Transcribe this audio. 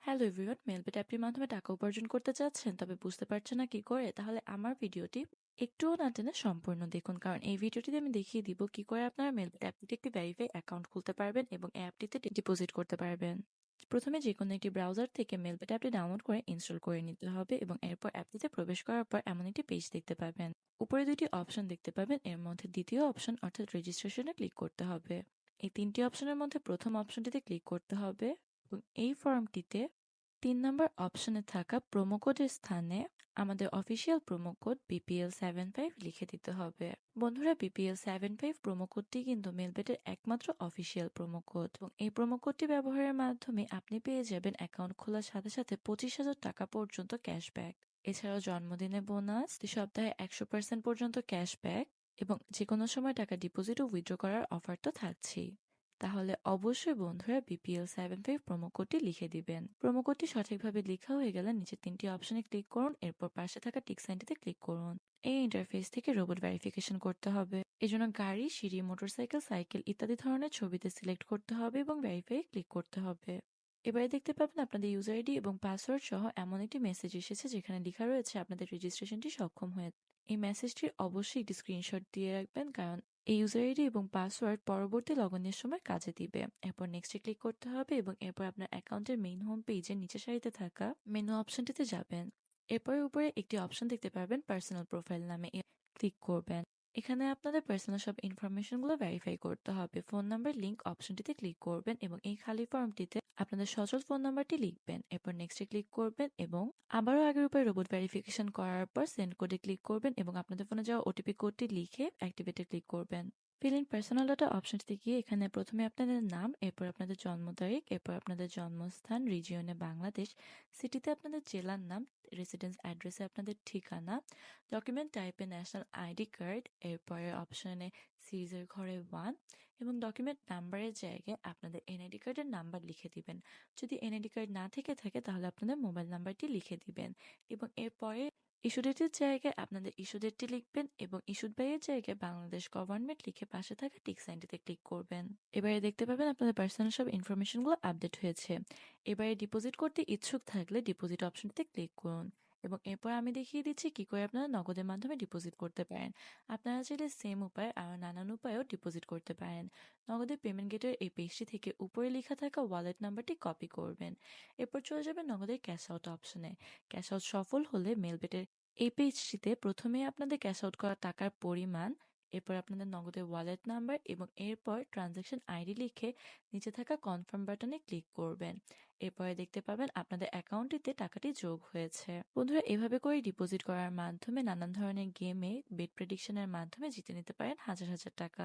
Hello everyone, Melbet অ্যাপটির মাধ্যমে টাকা উপার্জন করতে চাচ্ছেন তবে বুঝতে পারছেন না কি করে? তাহলে আমার ভিডিওটি একটুও না টেনে সম্পূর্ণ দেখুন, কারণ এই ভিডিওটিতে আমি দেখিয়ে দিব কি করে আপনারা মেলবেট অ্যাপটিতে একটি ভেরিফাই অ্যাকাউন্ট খুলতে পারবেন এবং এই অ্যাপটিতে ডিপোজিট করতে পারবেন। প্রথমে যে কোনো একটি ব্রাউজার থেকে মেলবেট অ্যাপটি ডাউনলোড করে ইনস্টল করে নিতে হবে এবং এরপর অ্যাপটিতে প্রবেশ করার পর এমন একটি পেজ দেখতে পাবেন। উপরে দুইটি অপশন দেখতে পাবেন, এর মধ্যে দ্বিতীয় অপশন অর্থাৎ রেজিস্ট্রেশনে ক্লিক করতে হবে। এই তিনটি অপশনের মধ্যে প্রথম অপশনটিতে ক্লিক করতে হবে এবং এই ফর্মটিতে ৩ নম্বর অপশনে থাকা প্রোমো কোডের স্থানে আমাদের অফিসিয়াল প্রোমো কোড BPL75 লিখে দিতে হবে। বন্ধুরা, BPL75 প্রোমো কোডটি কিন্তু মেলবেটের একমাত্র অফিসিয়াল প্রোমো কোড এবং এই প্রোমো কোডটি ব্যবহারের মাধ্যমে আপনি পেয়ে যাবেন অ্যাকাউন্ট খোলার সাথে সাথে 25,000 টাকা পর্যন্ত ক্যাশব্যাক। এছাড়াও জন্মদিনে বোনাস, সপ্তাহে 100% পর্যন্ত ক্যাশব্যাক এবং যে কোনো সময় টাকা ডিপোজিট ও উইথড্র করার অফার তো থাকছেই। তাহলে অবশ্যই বন্ধুরা BPL75 প্রোমো কোডটি লিখে দিবেন। প্রোমো কোডটি সঠিকভাবে লেখা হয়ে গেলে নিচে তিনটি অপশনে ক্লিক করুন, এরপর পাশে থাকা টিক সাইনটিতে ক্লিক করুন। এই ইন্টারফেস থেকে রোবট ভেরিফিকেশন করতে হবে। এজন্য গাড়ি, সিঁড়ি, মোটরসাইকেল, সাইকেল ইত্যাদি ধরনের ছবিতে সিলেক্ট করতে হবে এবং ভেরিফাই ক্লিক করতে হবে। এবারে দেখতে পাবেন আপনাদের ইউজার আইডি এবং পাসওয়ার্ড সহ এমন একটি মেসেজ এসেছে যেখানে লেখা রয়েছে আপনাদের রেজিস্ট্রেশনটি সক্ষম হয়েছে। এই মেসেজটির অবশ্যই একটি স্ক্রিনশট দিয়ে রাখবেন, কারণ এই ইউজার আইডি এবং পাসওয়ার্ড পরবর্তী লগইনের সময় কাজে দিবে। এরপর নেক্সটে ক্লিক করতে হবে এবং এরপর আপনার অ্যাকাউন্টের মেইন হোম পেজের নিচের সারিতে থাকা মেনু অপশনটিতে যাবেন। এরপর উপরে একটি অপশন দেখতে পারবেন পার্সোনাল প্রোফাইল নামে, ক্লিক করবেন। এখানে আপনাদের পার্সোনাল সব ইনফরমেশনগুলো ভেরিফাই করতে হবে। ফোন নাম্বার লিংক অপশনটিতে ক্লিক করবেন এবং এই খালি ফর্মটিতে আপনাদের সচল ফোন নাম্বারটি লিখবেন। এরপর নেক্সটে ক্লিক করবেন এবং আবারও আগের উপায়ে রোবট ভেরিফিকেশন করার পর সেন্ড কোডে ক্লিক করবেন এবং আপনাদের ফোনে যাওয়া ওটিপি কোডটি লিখে অ্যাক্টিভেটে ক্লিক করবেন। ফিল ইন পার্সোনাল ডাটা অপশনটিতে গিয়ে এখানে প্রথমে আপনাদের নাম, এরপর আপনাদের জন্ম তারিখ, এরপর আপনাদের জন্মস্থান, রিজিয়নে বাংলাদেশ, সিটিতে আপনাদের জেলার নাম, রেসিডেন্স অ্যাড্রেসে আপনাদের ঠিকানা, ডকুমেন্ট টাইপে ন্যাশনাল আইডি কার্ড, এরপরে অপশনে সিরিজের ঘরে 1 এবং ডকুমেন্ট নাম্বারের জায়গায় আপনাদের এনআইডি কার্ডের নাম্বার লিখে দিবেন। যদি এনআইডি কার্ড না থেকে থাকে তাহলে আপনাদের মোবাইল নাম্বারটি লিখে দিবেন এবং এরপরে ইস্যু ডেটের জায়গায় আপনাদের ইস্যু ডেটটি লিখবেন এবং ইস্যুড বাই এর জায়গায় বাংলাদেশ গভর্নমেন্ট লিখে পাশে থাকা টিক সাইনটিতে ক্লিক করবেন। এবারে দেখতে পাবেন আপনাদের পার্সোনাল সব ইনফরমেশনগুলো আপডেট হয়েছে। এবারে ডিপোজিট করতে ইচ্ছুক থাকলে ডিপোজিট অপশনটিতে ক্লিক করুন এবং এরপর আমি দেখিয়ে দিচ্ছি কি করে আপনারা নগদের মাধ্যমে ডিপোজিট করতে পারেন। আপনারা চাইলে সেম উপায় আর নানান উপায়েও ডিপোজিট করতে পারেন। নগদের পেমেন্ট গেটের এই পেজটি থেকে উপরে লেখা থাকা ওয়ালেট নাম্বারটি কপি করবেন। এরপর চলে যাবেন নগদের ক্যাশ আউট অপশনে। ক্যাশ আউট সফল হলে মেলবেটের এই পেজটিতে প্রথমে আপনাদের ক্যাশ আউট করা টাকার পরিমাণ, এরপর আপনাদের নগদের ওয়ালেট নাম্বার এবং এরপর ট্রানজাকশন আইডি লিখে নিচে থাকা কনফার্ম বাটনে ক্লিক করবেন। এরপরে দেখতে পাবেন আপনাদের অ্যাকাউন্টটিতে টাকাটি যোগ হয়েছে। বন্ধুরা, এভাবে করে ডিপোজিট করার মাধ্যমে নানান ধরনের গেমে বেট প্রেডিকশনের মাধ্যমে জিতে নিতে পারেন হাজার হাজার টাকা।